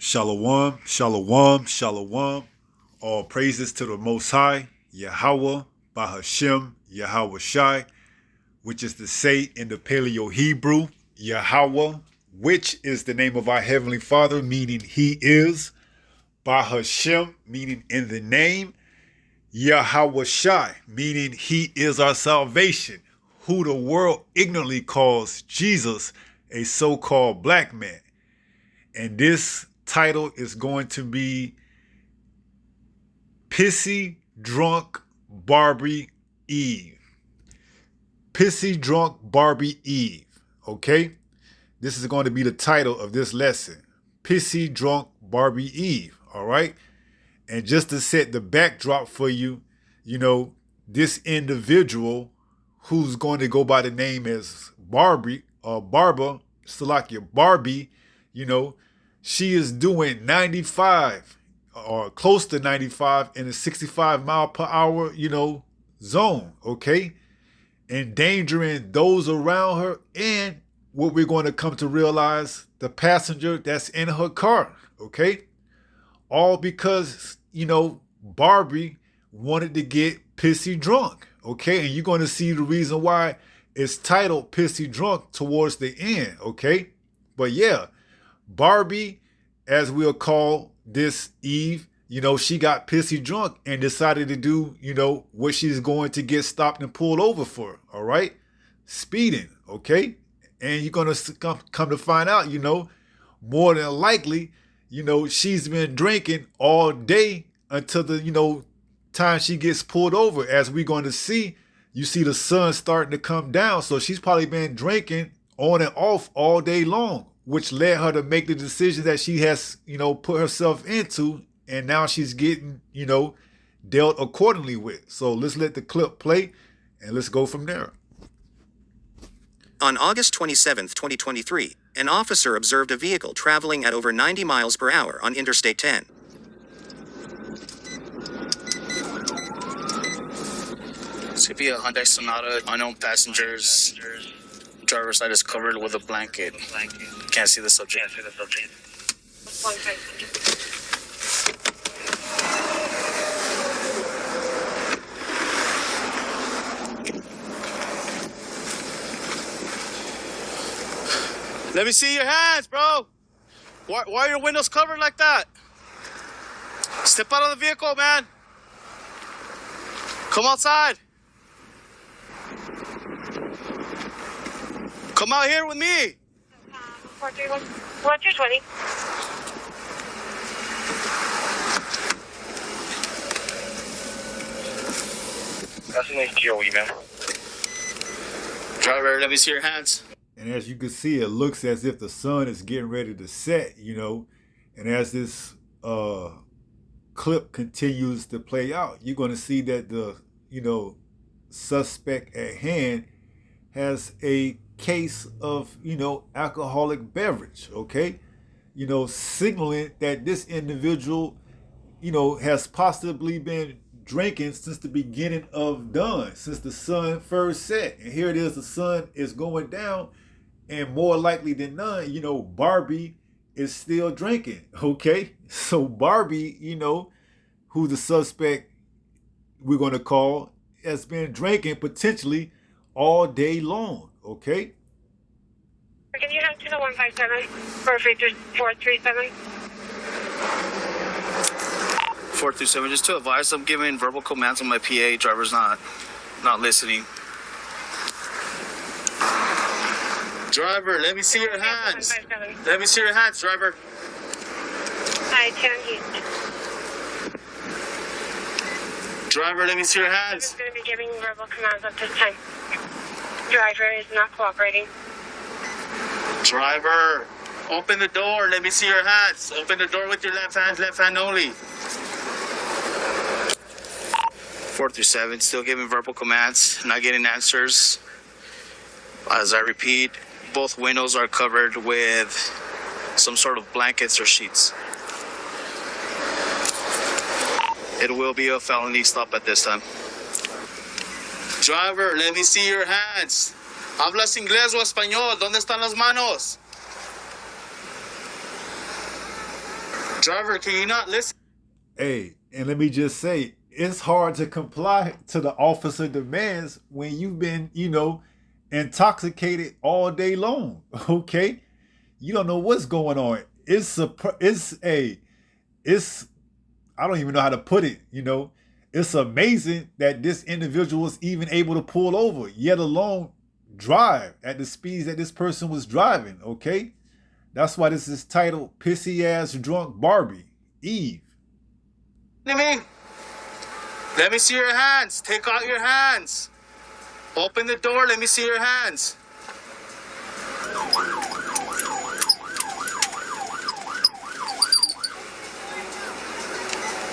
Shalom, shalom, shalom. All praises to the Most High, Yahweh, Bahashem, Yahweh Shai, which is to say in the Paleo Hebrew, Yahweh, which is the name of our Heavenly Father, meaning He is, Bahashem, meaning in the name, Yahweh Shai, meaning He is our salvation, who the world ignorantly calls Jesus, a so-called black man. And this title is going to be Pissy Drunk Barbie Eve. Pissy Drunk Barbie Eve. Okay? This is going to be the title of this lesson. Pissy Drunk Barbie Eve. All right? And just to set the backdrop for you, this individual who's going to go by the name as Barbie, Barbara, Salakia Barbie, she is doing 95 or close to 95 in a 65 mile per hour, zone, okay? Endangering those around her and what we're going to come to realize, the passenger that's in her car, okay? All because, Barbie wanted to get pissy drunk, okay? And you're going to see the reason why it's titled Pissy Drunk towards the end, okay? But yeah, Barbie, as we'll call this Eve, she got pissy drunk and decided to do, what she's going to get stopped and pulled over for, all right? Speeding, okay? And you're going to come to find out, more than likely, she's been drinking all day until the, time she gets pulled over. As we're going to see, you see the sun starting to come down. So she's probably been drinking on and off all day long, which led her to make the decision that she has, put herself into, and now she's getting, dealt accordingly with. So let's let the clip play, and let's go from there. On August 27, 2023, an officer observed a vehicle traveling at over 90 miles per hour on Interstate 10. This could be a Hyundai Sonata, unknown passengers. Driver's side is covered with a blanket. Can't see the subject. Let me see your hands, bro. Why are your windows covered like that? Step out of the vehicle, man. Come outside. Come out here with me. 431. What's your 20? That's a nice GOE, man. Driver, let me see your hands. And as you can see, it looks as if the sun is getting ready to set, And as this clip continues to play out, you're going to see that the, suspect at hand has a case of, alcoholic beverage, okay? Signaling that this individual, has possibly been drinking since the beginning of dawn, since the sun first set. And here it is, the sun is going down, and more likely than none, Barbie is still drinking, okay? So Barbie, who the suspect we're going to call, has been drinking potentially all day long, okay? Can you head to the 157 for 437? 437, just to advise, I'm giving verbal commands on my PA. Driver's not listening. Driver, let me see your hands. Let me see your hands, driver. Hi, 10 East. Driver, let me see your I'm hands. just going to be giving verbal commands at this time. Driver is not cooperating. Driver, open the door. Let me see your hands. Open the door with your left hand only. 437, still giving verbal commands, not getting answers. As I repeat, both windows are covered with some sort of blankets or sheets. It will be a felony stop at this time. Driver, let me see your hands. ¿Hablas inglés o español? ¿Dónde están las manos? Driver, can you not listen? Hey, and let me just say, it's hard to comply to the officer demands when you've been, intoxicated all day long. Okay, you don't know what's going on. It's I don't even know how to put it. It's amazing that this individual was even able to pull over, yet alone drive at the speeds that this person was driving. Okay, that's why this is titled "Pissy Ass Drunk Barbie Eve." Let me see your hands. Take out your hands. Open the door. Let me see your hands.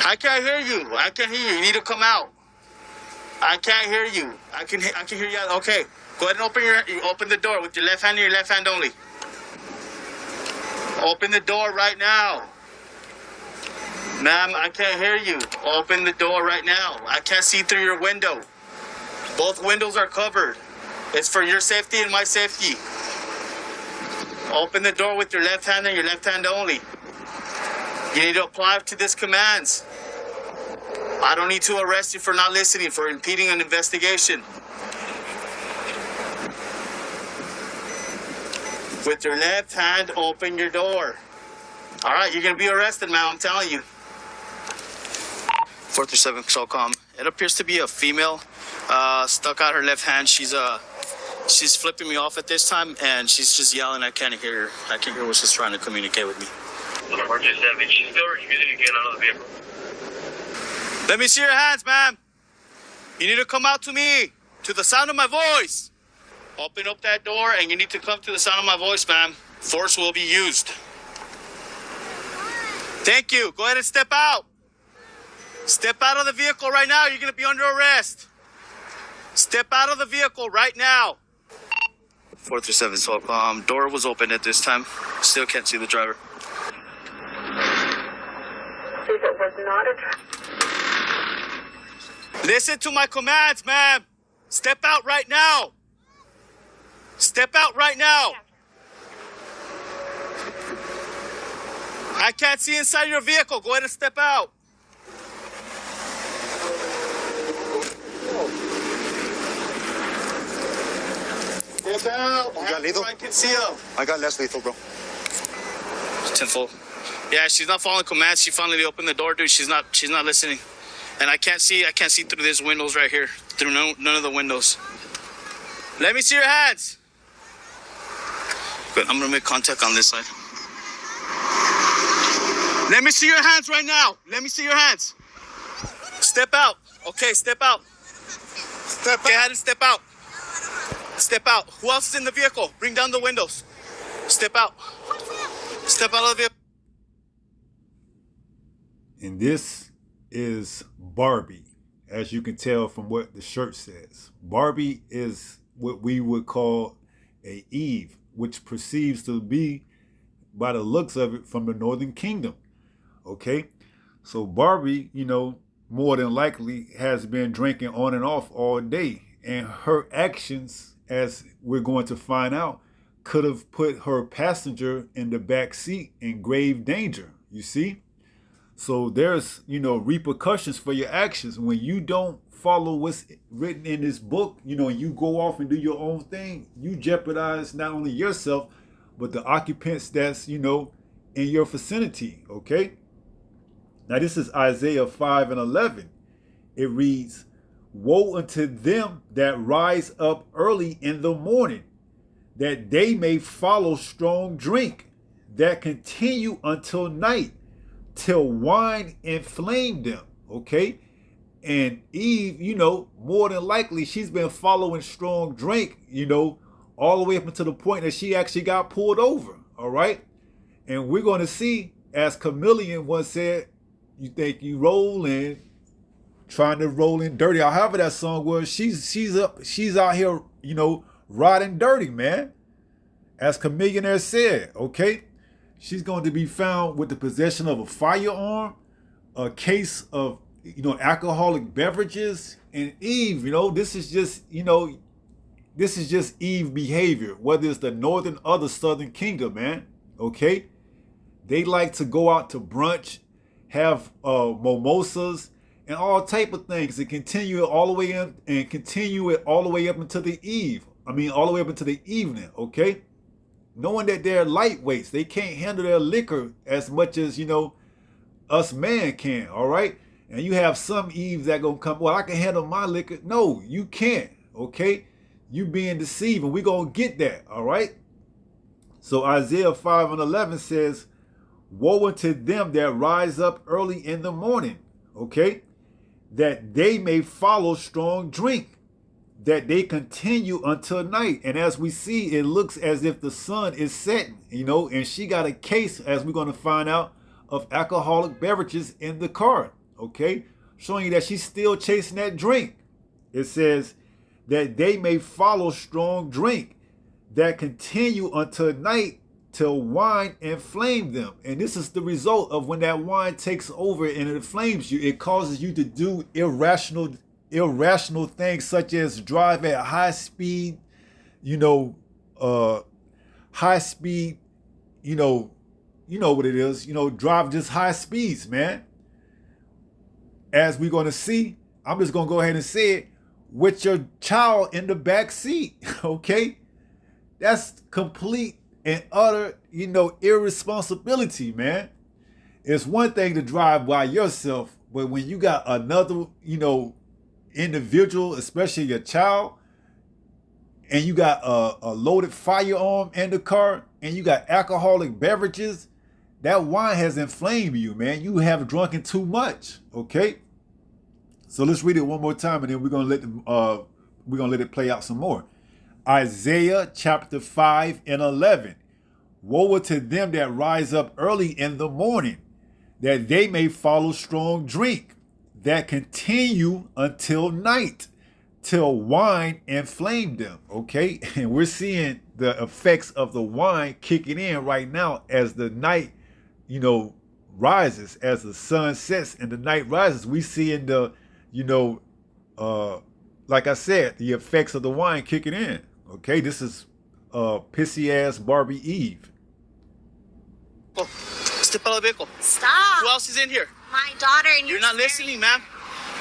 I can't hear you. I can't hear you. You need to come out. I can't hear you. I can hear you. Okay. Go ahead and open the door with your left hand and your left hand only. Open the door right now. Ma'am, I can't hear you. Open the door right now. I can't see through your window. Both windows are covered. It's for your safety and my safety. Open the door with your left hand and your left hand only. You need to apply to these commands. I don't need to arrest you for not listening, for impeding an investigation. With your left hand, open your door. All right, you're going to be arrested, ma'am, I'm telling you. 437 Solcom. It appears to be a female. Stuck out her left hand. She's flipping me off at this time, and she's just yelling. I can't hear her. I can't hear what she's trying to communicate with me. 427, she's still refusing to get out of the vehicle. Let me see your hands, ma'am. You need to come out to me, to the sound of my voice. Open up that door, and you need to come to the sound of my voice, ma'am. Force will be used. Thank you. Go ahead and step out. Step out of the vehicle right now. You're going to be under arrest. Step out of the vehicle right now. 437 Solcom. Door was open at this time. Still can't see the driver. It was not a... Listen to my commands, ma'am. Step out right now. Step out right now. I can't see inside your vehicle. Go ahead and step out. Step out. You got lethal? I can see him. I got less lethal, bro. Tenfold. Yeah, she's not following commands. She finally opened the door, dude. She's not listening. And I can't see through these windows right here. Through none of the windows. Let me see your hands. Good, I'm gonna make contact on this side. Let me see your hands right now. Let me see your hands. Step out. Okay, step out. Go ahead and step out. Step out. Who else is in the vehicle? Bring down the windows. Step out. Step out of the vehicle. And this is Barbie, as you can tell from what the shirt says. Barbie is what we would call a Eve, which perceives to be, by the looks of it, from the Northern Kingdom. Okay? So Barbie, more than likely has been drinking on and off all day. And her actions, as we're going to find out, could have put her passenger in the back seat in grave danger. You see? So there's, repercussions for your actions. When you don't follow what's written in this book, you go off and do your own thing, you jeopardize not only yourself, but the occupants that's, in your vicinity, okay? Now this is Isaiah 5:11. It reads, "Woe unto them that rise up early in the morning, that they may follow strong drink, that continue until night, till wine inflame them." Okay? And Eve, more than likely, she's been following strong drink, all the way up until the point that she actually got pulled over. All right? And we're going to see, as Chameleon once said, you think you rolling, trying to roll in dirty. However that song was, she's out here, riding dirty, man. As Chameleon said, okay? She's going to be found with the possession of a firearm, a case of, alcoholic beverages. And Eve, this is just Eve behavior, whether it's the northern or the southern kingdom, man. Okay? They like to go out to brunch, have mimosas, and all type of things, and continue it all the way in, and continue it all the way up into the eve. All the way up into the evening, okay? Knowing that they're lightweights, they can't handle their liquor as much as, us man can, all right? And you have some Eves that gonna come, well, I can handle my liquor. No, you can't, okay? You being deceived, and we gonna get that, all right? So Isaiah 5:11 says, woe unto them that rise up early in the morning, okay? That they may follow strong drink, that they continue until night. And as we see, it looks as if the sun is setting, and she got a case, as we're going to find out, of alcoholic beverages in the car, okay? Showing you that she's still chasing that drink. It says that they may follow strong drink, that continue until night, till wine inflame them. And this is the result of when that wine takes over and it inflames you. It causes you to do irrational things, such as drive at high speed, high speed, you know what it is, drive just high speeds, man. As we're going to see, I'm just going to go ahead and say it, with your child in the back seat, okay? That's complete and utter, irresponsibility, man. It's one thing to drive by yourself, but when you got another, individual, especially your child, and you got a loaded firearm in the car, and you got alcoholic beverages, that wine has inflamed you, man. You have drunken too much, okay? So let's read it one more time, and then we're gonna let it play out some more. Isaiah chapter 5:11. Woe to them that rise up early in the morning, that they may follow strong drink, that continue until night, till wine inflame them, okay? And we're seeing the effects of the wine kicking in right now as the night, rises, as the sun sets and the night rises. We see in the, like I said, the effects of the wine kicking in, okay? This is pissy ass Barbie Eve. Oh, step out of the vehicle. Stop. Who else is in here? My daughter and You're not listening, ma'am.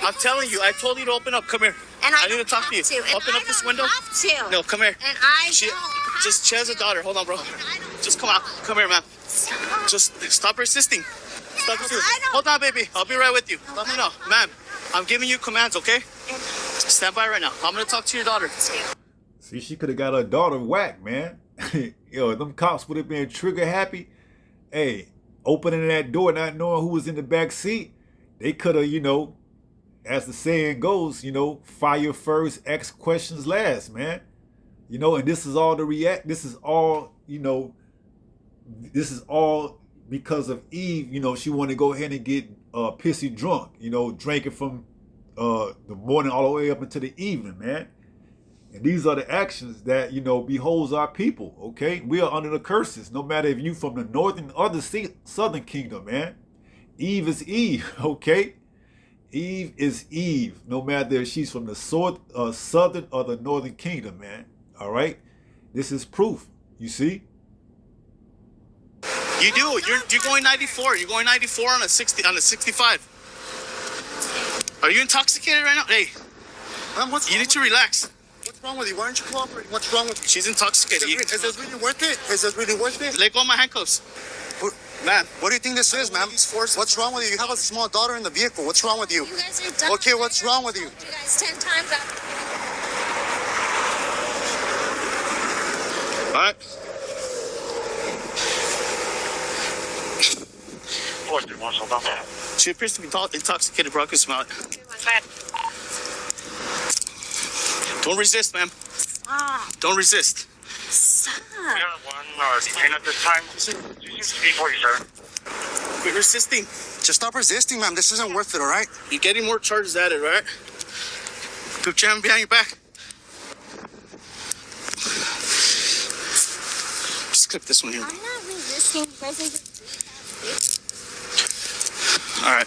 I'm telling you, I told you to open up. Come here. And I need to talk to you. Open up this window. Have to. No, come here. And I don't have she has a daughter. Hold on, bro. Just come out. Come here, ma'am. Stop. Just stop resisting. Stop resisting. I don't- Hold on, baby. I'll be right with you. Let me know. Ma'am, I'm giving you commands, okay? Stand by right now. I'm going to talk to your daughter. See, she could have got her daughter whacked, man. Them cops would have been trigger happy. Hey, opening that door, not knowing who was in the back seat, they could have, as the saying goes, fire first, ask questions last, man. And this is all this is all, this is all because of Eve. She wanted to go ahead and get pissy drunk, drinking from the morning all the way up into the evening, man. And these are the actions that, beholds our people, okay? We are under the curses, no matter if you from the northern or the southern kingdom, man. Eve is Eve, okay? Eve is Eve, no matter if she's from the southern or the northern kingdom, man. All right? This is proof, you see? You do. You're going 94. You're going 94 on a 65. Are you intoxicated right now? Hey, you need to relax. What's wrong with you? Why aren't you cooperating? What's wrong with you? She's intoxicated. Is this really worth it? Is this really worth it? Let go of my handcuffs. Ma'am. What do you think this is, ma'am? What's wrong with you? You have a small daughter in the vehicle. What's wrong with you? You guys are dumb. Okay, what's wrong with you? You guys 10 times that. All right. She appears to be intoxicated, bro. I can smell it. Don't resist, ma'am. Stop. Don't resist. Stop. We got one detained at this time. Before you, sir. Quit resisting. Just stop resisting, ma'am. This isn't worth it, all right? You're getting more charges added, right? Put your hand behind your back. Just clip this one here. I'm not resisting. You guys are just All right.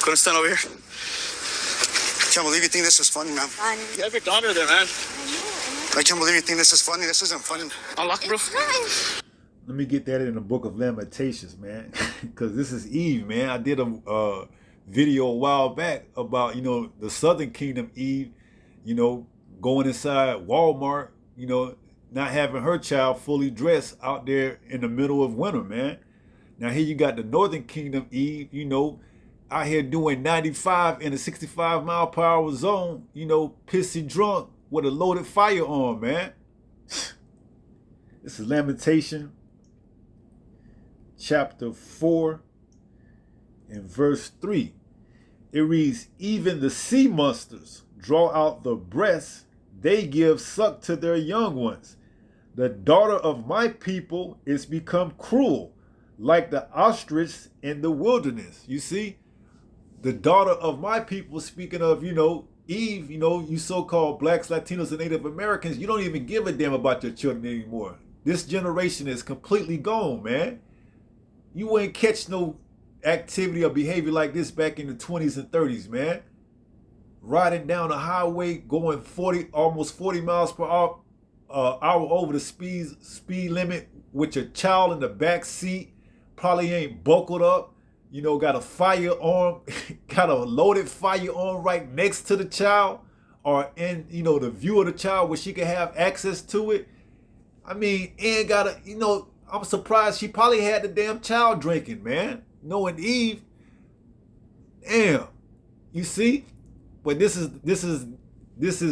Gonna stand over here. Can't believe you think this is funny, ma'am. fun. You have your daughter there, man. I know. I can't believe you think this is funny. This isn't funny. Unlock it, bro. It's not. Let me get that in the book of Lamentations, man. Because this is Eve, man. I did a video a while back about, the Southern Kingdom Eve, going inside Walmart, not having her child fully dressed out there in the middle of winter, man. Now here you got the Northern Kingdom Eve, out here doing 95 in a 65-mile-per-hour zone, pissy drunk with a loaded firearm, man. This is Lamentation chapter 4 and verse 3. It reads, even the sea monsters draw out the breasts, they give suck to their young ones. The daughter of my people is become cruel, like the ostrich in the wilderness. You see, the daughter of my people, speaking of, Eve, you so-called blacks, Latinos, and Native Americans, you don't even give a damn about your children anymore. This generation is completely gone, man. You wouldn't catch no activity or behavior like this back in the 20s and 30s, man. Riding down the highway, going almost 40 miles per hour over the speed limit with your child in the back seat, probably ain't buckled up, got a firearm, got a loaded firearm right next to the child, or in, the view of the child where she can have access to it. I mean, and got a, I'm surprised she probably had the damn child drinking, man. Knowing Eve, damn, you see? But this is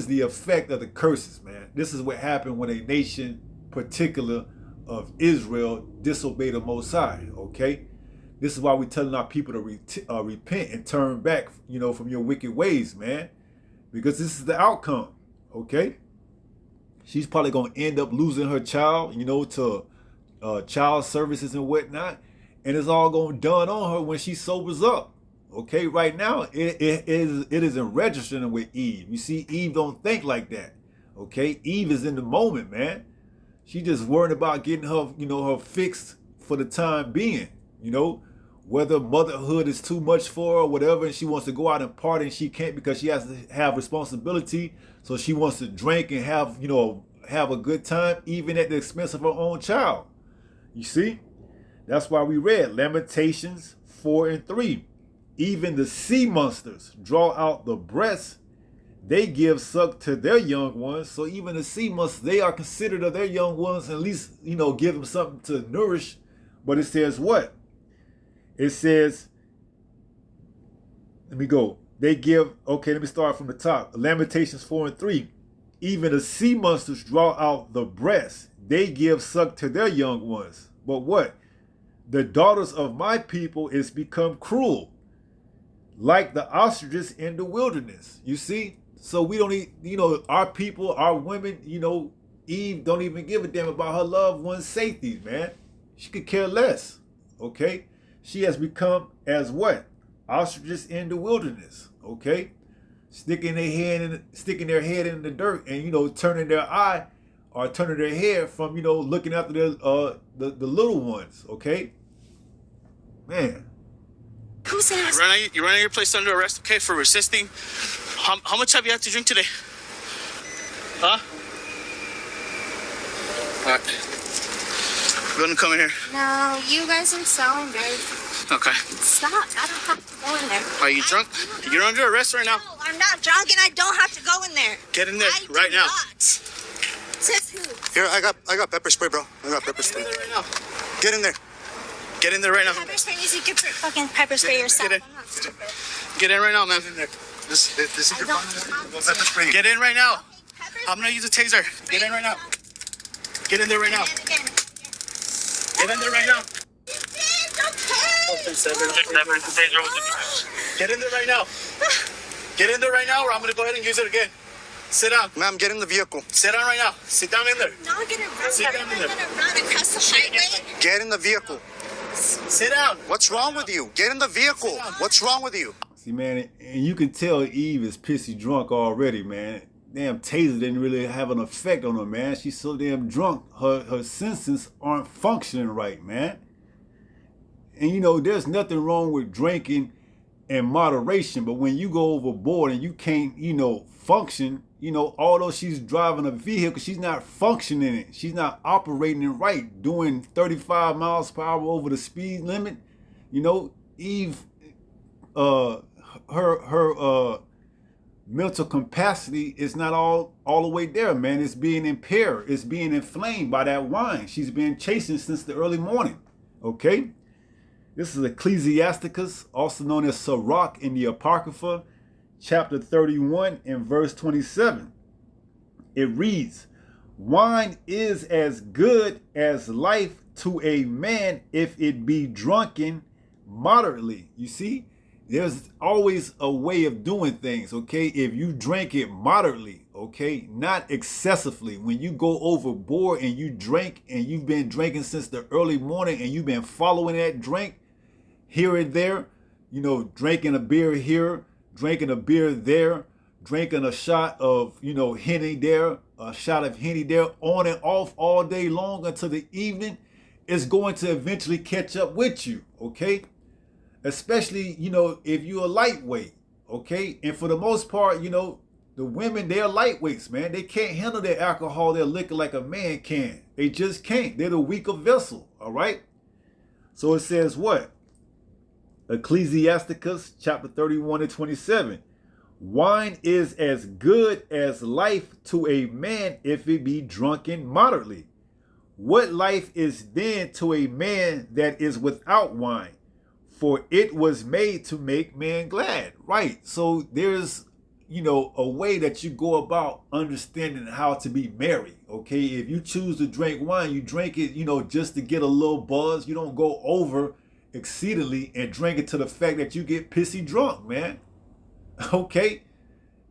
the effect of the curses, man. This is what happened when a nation particular of Israel disobeyed the Most High, okay? This is why we're telling our people to repent and turn back, from your wicked ways, man. Because this is the outcome, okay? She's probably going to end up losing her child, to child services and whatnot. And it's all going to dawn on her when she sobers up. Okay, right now, it isn't registering with Eve. You see, Eve don't think like that. Okay, Eve is in the moment, man. She just worried about getting her, her fixed for the time being. Whether motherhood is too much for her or whatever, and she wants to go out and party and she can't because she has to have responsibility. So she wants to drink and have, have a good time, even at the expense of her own child. You see? That's why we read Lamentations 4 and 3. Even the sea monsters draw out the breasts, they give suck to their young ones. So even the sea monsters, they are considered of their young ones, at least, give them something to nourish. But it says what? It says, let me go. They give, okay, let me start from the top. Lamentations 4 and 3. Even the sea monsters draw out the breasts, they give suck to their young ones. But what? The daughters of my people is become cruel, like the ostriches in the wilderness. You see? So we don't need, our people, our women, Eve don't even give a damn about her loved one's safety, man. She could care less, okay? She has become as what? Ostriches in the wilderness, okay? Sticking their head in the dirt and, turning their eye or turning their head from, looking after the little ones, okay? Man. Who's ass? You're running your place under arrest, okay, for resisting. How much have you had to drink today? Huh? All right. We're gonna come in here. No, you guys are so embarrassing. Okay. Stop. I don't have to go in there. Are you drunk? You're under arrest right now. No, I'm not drunk and I don't have to go in there. Get in there I right do now. Not. Says who? Here, I got pepper spray, bro. I got pepper Get spray. in there right now. Get in there. Get in there right now. Pepper spray means you can fucking pepper spray yourself. Get in. I'm not stupid. Get in right now, man. This is I your don't phone. have Go to. pepper spray. Get in right now. Pepper I'm gonna use a taser. Get in right now. Get in there right now. Again. Get in there right now. It's okay. Get in there right now. Get in there right now, or I'm gonna go ahead and use it again. Sit down. Ma'am, get in the vehicle. Sit down right now. Sit down in there. Not gonna run. Sit down I'm in there. gonna run across the highway. Get in the vehicle. Sit down. What's wrong with you? Get in the vehicle. What's wrong with you? See, man, and you can tell Eve is pissy drunk already, man. Damn, taser didn't really have an effect on her, man. She's so damn drunk. Her senses aren't functioning right, man. And there's nothing wrong with drinking in moderation, but when you go overboard and you can't, function you know, although she's driving a vehicle, she's not functioning it. She's not operating it right, doing 35 miles per hour over the speed limit. You know, Eve, her mental capacity is not all the way there, man. It's being impaired. It's being inflamed by that wine she's been chasing since the early morning. Okay? This is Ecclesiasticus, also known as Sirach in the Apocrypha, chapter 31 and verse 27. It reads, "Wine is as good as life to a man if it be drunken moderately." You see, there's always a way of doing things, okay? If you drink it moderately, okay, not excessively. When you go overboard and you drink and you've been drinking since the early morning and you've been following that drink here and there, you know, drinking a beer here, drinking a beer there, drinking a shot of, you know, Henny there, a shot of Henny there, on and off all day long until the evening, is going to eventually catch up with you, okay? Especially, you know, if you're a lightweight, okay? And for the most part, you know, the women, they're lightweights, man. They can't handle their alcohol, their liquor like a man can. They just can't. They're the weaker vessel, all right? So it says what? Ecclesiasticus chapter 31 and 27. "Wine is as good as life to a man if it be drunken moderately. What life is then to a man that is without wine? For it was made to make man glad." Right. So there's, you know, a way that you go about understanding how to be merry. Okay. If you choose to drink wine, you drink it, you know, just to get a little buzz. You don't go over exceedingly and drink it to the fact that you get pissy drunk, man. Okay.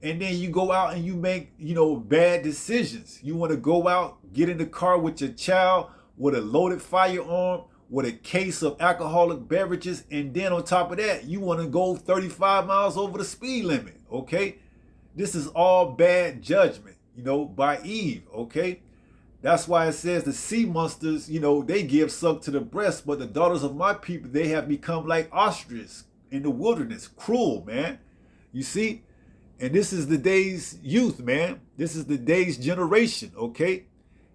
And then you go out and you make, you know, bad decisions. You want to go out, get in the car with your child with a loaded firearm, with a case of alcoholic beverages, and then on top of that, you want to go 35 miles over the speed limit, okay? This is all bad judgment, you know, by Eve, okay? That's why it says the sea monsters, you know, they give suck to the breast, but the daughters of my people, they have become like ostriches in the wilderness. Cruel, man. You see? And this is the day's youth, man. This is the day's generation, okay?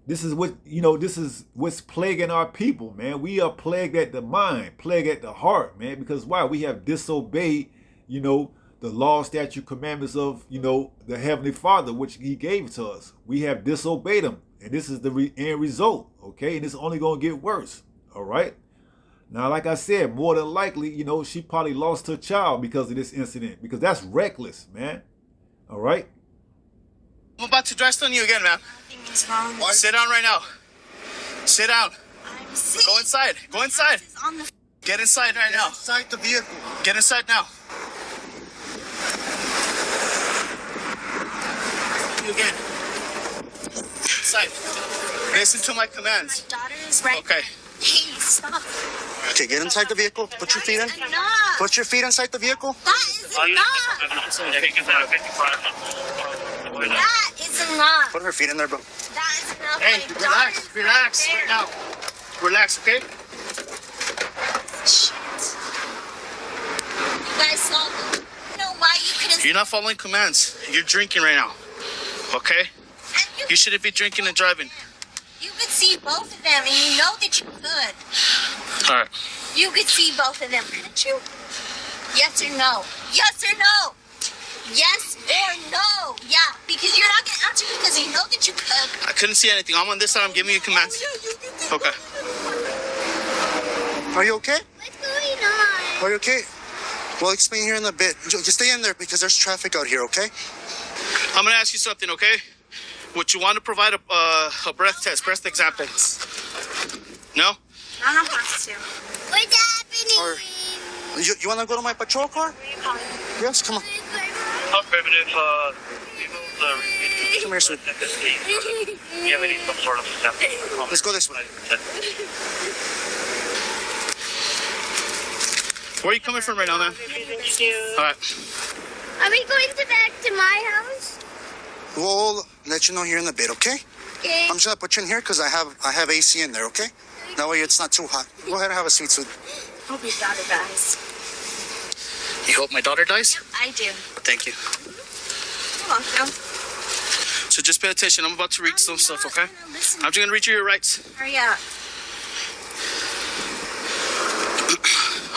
This is what, you know, this is what's plaguing our people, man. We are plagued at the mind, plagued at the heart, man. Because why? We have disobeyed, you know, the law, statute, commandments of, you know, the Heavenly Father, which He gave to us. We have disobeyed Him. And this is the end result, okay? And it's only going to get worse, all right? Now, like I said, more than likely, you know, she probably lost her child because of this incident. Because that's reckless, man. All right? I'm about to dress on you again, man. Nothing is wrong. What? Sit down right now. Sit down. I'm sick. Go inside. Go inside. It's on the Get inside right now. Inside the vehicle. Get inside now. You again. Inside. Listen to my commands. My daughter is right. Okay. Hey, stop. Okay, get inside the vehicle. Put your feet in. That is enough. Put your feet inside the vehicle. That is enough. That is enough. Put her feet in there, bro. That is enough. Hey, My relax. daughter is Relax right right there. now. Relax, okay? Shit. You guys saw me. You know why you couldn't You're not following commands. You're drinking right now. Okay? and You shouldn't be drinking and driving. You could see both of them, and you know that you could. All right. You could see both of them, couldn't you? Yes or no? Yes or no? Yes or no? Yeah, because you're not gonna answer because you know that you could. I couldn't see anything. I'm on this side. I'm giving you commands. Okay. Are you okay? What's going on? Are you okay? We'll explain here in a bit. Just stay in there because there's traffic out here, okay? I'm going to ask you something, okay? Would you want to provide a breath test, breath exam? No? I don't have to. What's happening? Or you want to go to my patrol car? Yes, come on. Affirmative, Come here, sweet. you have any some sort of step? Let's go this way. Where are you coming from right now, man? All right. Are we going back to my house? We'll let you know here in a bit, okay? Okay. I'm just gonna put you in here because I have AC in there, okay? That way it's not too hot. Go ahead and have a seat, sweet. Hope your daughter dies. You hope my daughter dies? I do. Thank you. You're welcome. So just pay attention. I'm about to read some stuff, okay? Listen. I'm just gonna read you your rights. Hurry up.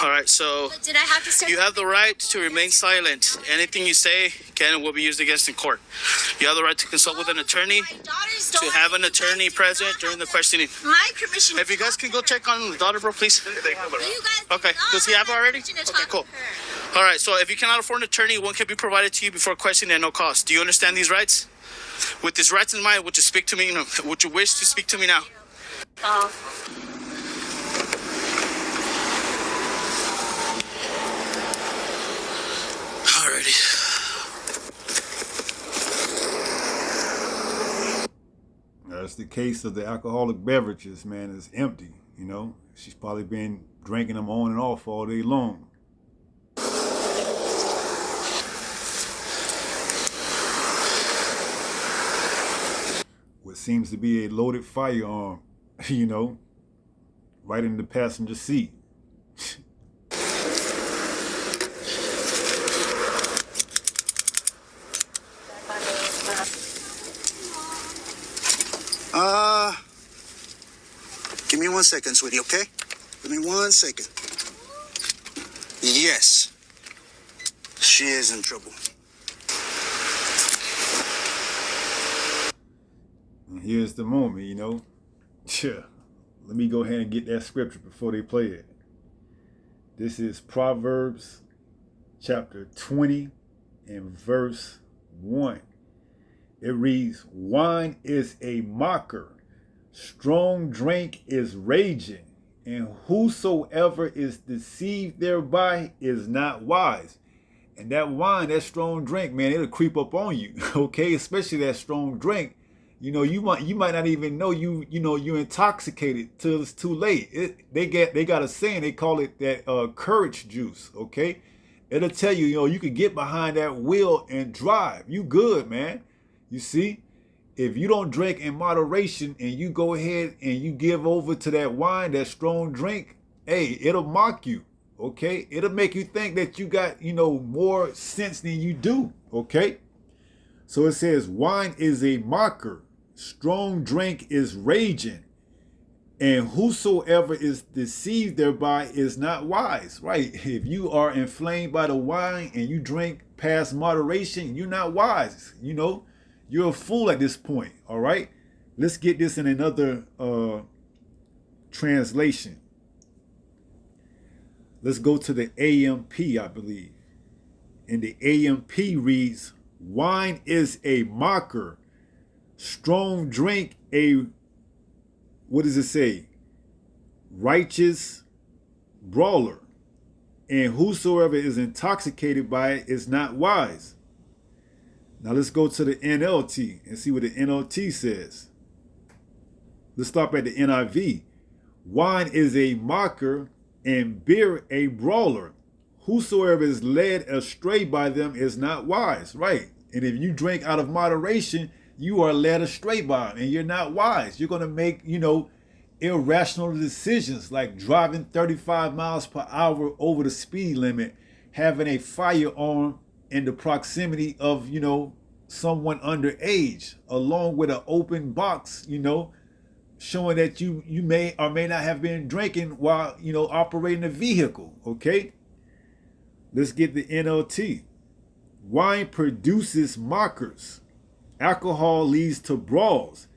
All right, so But did I have to start? you have the right to remain silent. Anything you say can and will be used against in court. You have the right to consult with an attorney, My daughter's to have an attorney present during the questioning. My permission. If you guys can go check on the daughter, bro, please. You guys Okay, do not does he have it my already? permission to Okay, talk cool. to her. All right, so if you cannot afford an attorney, one can be provided to you before questioning at no cost. Do you understand these rights? With these rights in mind, would you speak to me? Would you wish to speak to me now? Oh. Alrighty. That's the case of the alcoholic beverages, man. It's empty, you know. She's probably been drinking them on and off all day long. What seems to be a loaded firearm, you know, right in the passenger seat. Give me 1 second, sweetie, okay? Give me 1 second. Yes. She is in trouble. And here's the moment, you know. Yeah. Let me go ahead and get that scripture before they play it. This is Proverbs chapter 20 and verse 1. It reads, "Wine is a mocker, strong drink is raging, and whosoever is deceived thereby is not wise." And that wine, that strong drink, man, it'll creep up on you, okay? Especially that strong drink. You know, you might not even know you're intoxicated till it's too late. They got a saying, they call it that courage juice, okay? It'll tell you, you could get behind that wheel and drive. You good, man. You see, if you don't drink in moderation and you go ahead and you give over to that wine, that strong drink, hey, it'll mock you, okay? It'll make you think that you got, more sense than you do, okay? So it says, wine is a mocker, strong drink is raging, and whosoever is deceived thereby is not wise, right? If you are inflamed by the wine and you drink past moderation, you're not wise, You're a fool at this point, all right? Let's get this in another translation. Let's go to the AMP, I believe. And the AMP reads, "Wine is a mocker, strong drink a," what does it say? "Righteous brawler, and whosoever is intoxicated by it is not wise." Now let's go to the NLT and see what the NLT says. Let's stop at the NIV. "Wine is a mocker and beer a brawler. Whosoever is led astray by them is not wise." Right. And if you drink out of moderation, you are led astray by them and you're not wise. You're going to make, irrational decisions like driving 35 miles per hour over the speed limit, having a firearm in the proximity of, someone underage, along with an open box, showing that you may or may not have been drinking while, operating a vehicle, okay? Let's get the NLT. "Wine produces mockers. Alcohol leads to brawls.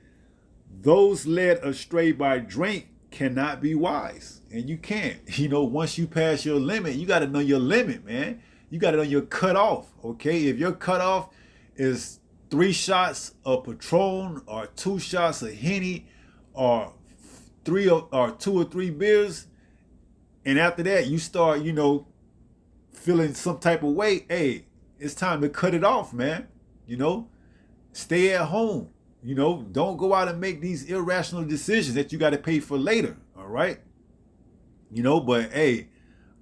Those led astray by drink cannot be wise." And you can't. Once you pass your limit, you got to know your limit, man. You got to know your cutoff, okay? If your cutoff is 3 shots of Patron or 2 shots of Henny or 2 or 3 beers, and after that you start, feeling some type of way, hey, it's time to cut it off, man. Stay at home. Don't go out and make these irrational decisions that you got to pay for later, all right? But hey,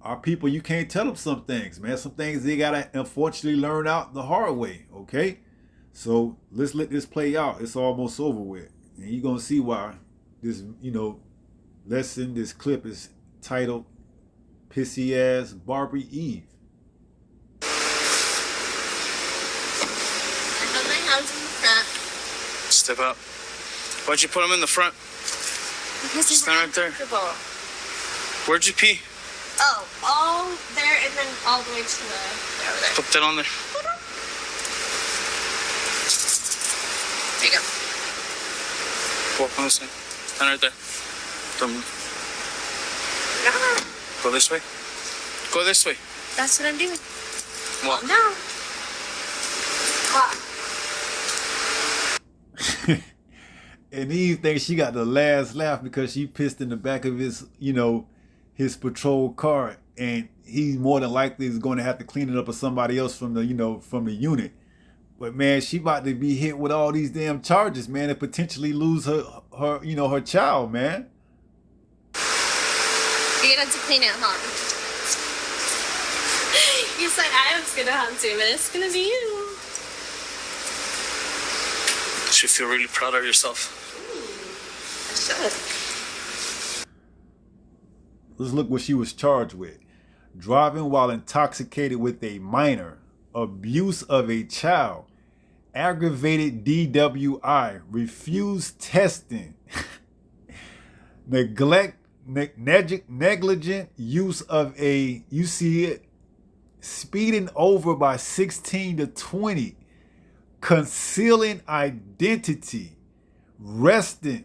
our people, you can't tell them some things, man. Some things they got to unfortunately learn out the hard way, okay? So let's let this play out. It's almost over with. And you're going to see why this, lesson, this clip is titled "Pissy Ass Barbie Eve." I put my hands in the front. Step out. Why'd you put them in the front? Because it's Stand right there. comfortable. Where'd you pee? Oh, all there and then all the way to the over there. Put that on there. There you go. Walk on this side. Stand right there. Don't move. Go this way. Go this way. That's what I'm doing. Walk. Calm down. Walk. And Eve thinks she got the last laugh because she pissed in the back of his, his patrol car, and he more than likely is going to have to clean it up with somebody else from the, from the unit. But man, she about to be hit with all these damn charges, man, and potentially lose her child, man. You're gonna have to clean it, huh? You said I was gonna have to, but it's gonna be you. You should feel really proud of yourself. I should. Let's look what she was charged with. Driving while intoxicated with a minor, abuse of a child, aggravated DWI, refused testing, negligent use of speeding over by 16 to 20, concealing identity, resisting,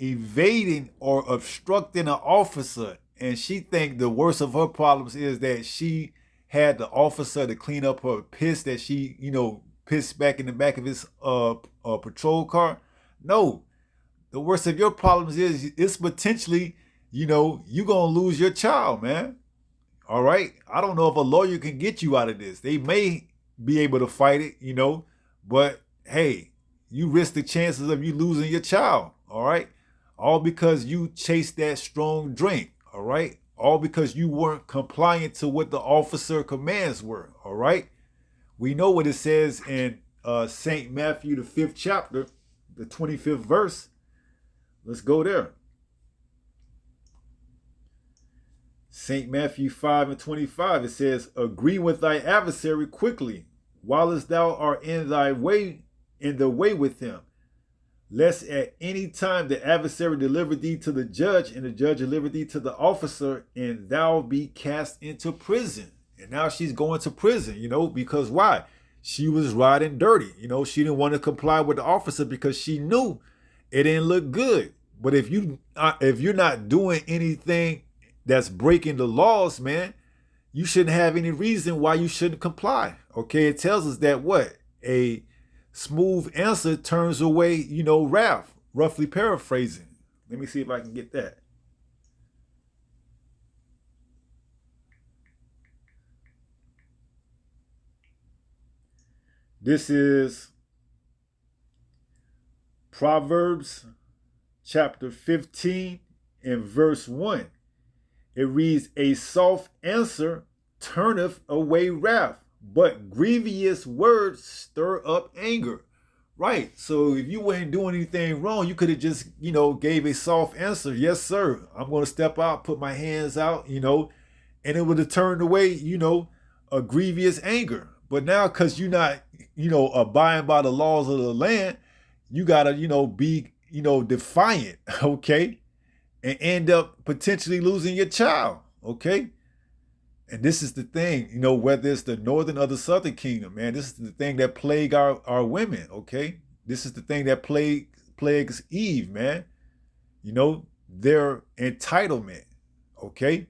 evading, or obstructing an officer. And she think the worst of her problems is that she had the officer to clean up her piss that she, pissed back in the back of his patrol car. No, the worst of your problems is it's potentially, you're gonna lose your child, man. All right. I don't know if a lawyer can get you out of this. They may be able to fight it, but hey, you risk the chances of you losing your child. All right. All because you chased that strong drink. All right. All because you weren't compliant to what the officer commands were. All right. We know what it says in St. Matthew, the 5th chapter, the 25th verse. Let's go there. St. Matthew 5:25, it says, agree with thy adversary quickly, whilst thou art in the way with him, lest at any time the adversary deliver thee to the judge, and the judge deliver thee to the officer, and thou be cast into prison. And now she's going to prison, because why? She was riding dirty. She didn't want to comply with the officer because she knew it didn't look good. But if you're not doing anything that's breaking the laws, man, you shouldn't have any reason why you shouldn't comply. Okay, it tells us that what? A smooth answer turns away, wrath, roughly paraphrasing. Let me see if I can get that. This is Proverbs chapter 15 and verse 1. It reads, a soft answer turneth away wrath, but grievous words stir up anger. Right. So if you weren't doing anything wrong, you could have just, gave a soft answer. Yes, sir. I'm going to step out, put my hands out, and it would have turned away, a grievous anger. But now, because you're not, abiding by the laws of the land, you got to, be, defiant. Okay. And end up potentially losing your child, okay? And this is the thing, whether it's the northern or the southern kingdom, man, this is the thing that plague our women, okay? This is the thing that plagues Eve, man. Their entitlement, okay?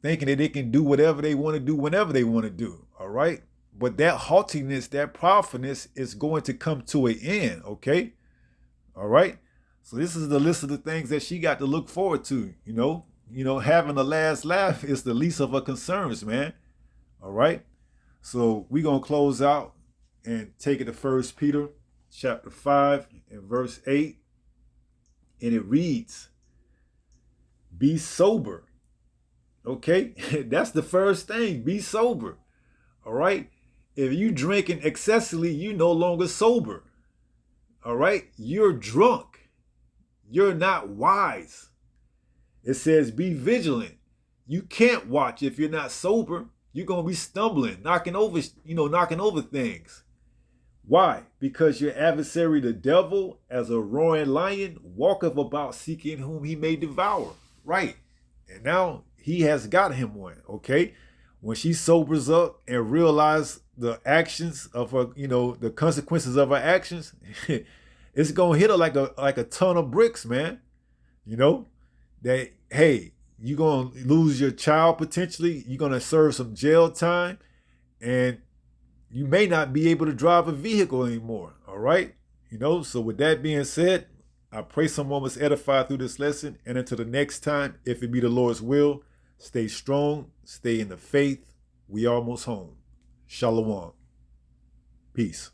Thinking that they can do whatever they want to do whenever they want to do, all right? But that haughtiness, that proudness is going to come to an end, okay? All right? So this is the list of the things that she got to look forward to, having the last laugh is the least of her concerns, man. All right. So we're going to close out and take it to 1 Peter chapter 5 and verse 8. And it reads, be sober. Okay. That's the first thing. Be sober. All right. If you drinking excessively, you no longer sober. All right. You're drunk. You're not wise. It says be vigilant. You can't watch if you're not sober. You're going to be stumbling, knocking over things. Why? Because your adversary, the devil, as a roaring lion, walketh about seeking whom he may devour. Right. And now he has got him one. Okay. When she sobers up and realizes the actions of her, the consequences of her actions, it's gonna hit her like a ton of bricks, man. That, hey, you're gonna lose your child potentially, you're gonna serve some jail time, and you may not be able to drive a vehicle anymore. All right. So with that being said, I pray someone was edified through this lesson. And until the next time, if it be the Lord's will, stay strong, stay in the faith. We almost home. Shalom. Peace.